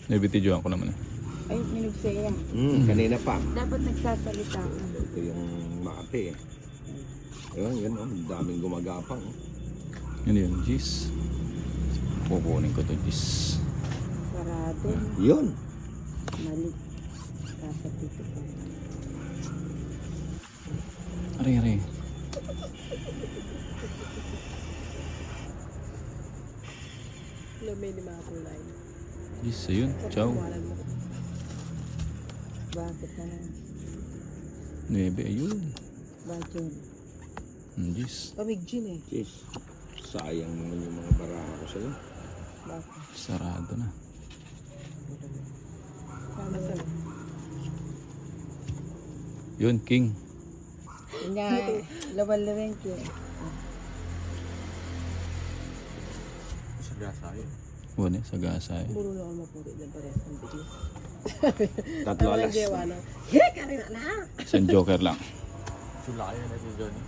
Nabitidyoan ko naman. Ay, minugsaya. Kanina pa. Dapat nagsasalita ka. Ito yung Makati eh. Ayun, yun oh. Daming gumagapang. Ano yun, Gis? Kukunin ko to, Gis. Sarado. Yun. Mali. Dapat dito pa. Aray. Lumay ni mga kulay. Gis, ayun. Ciao. Bakit na lang? 9, ayun. Bakit? Gis. Pamigjin eh. Jeez. Sayang naman yung mga baraha ko sa'yo. Bakit? Sarado na. Masal. Yun, King. Nga, lawan-lawin ko. Wala, sagasa eh. Puro na ako mapuri ng pares ng bilis. Tatlo alas. Hek! Ano na? Isang joker lang. Sila kayo na si Johnny.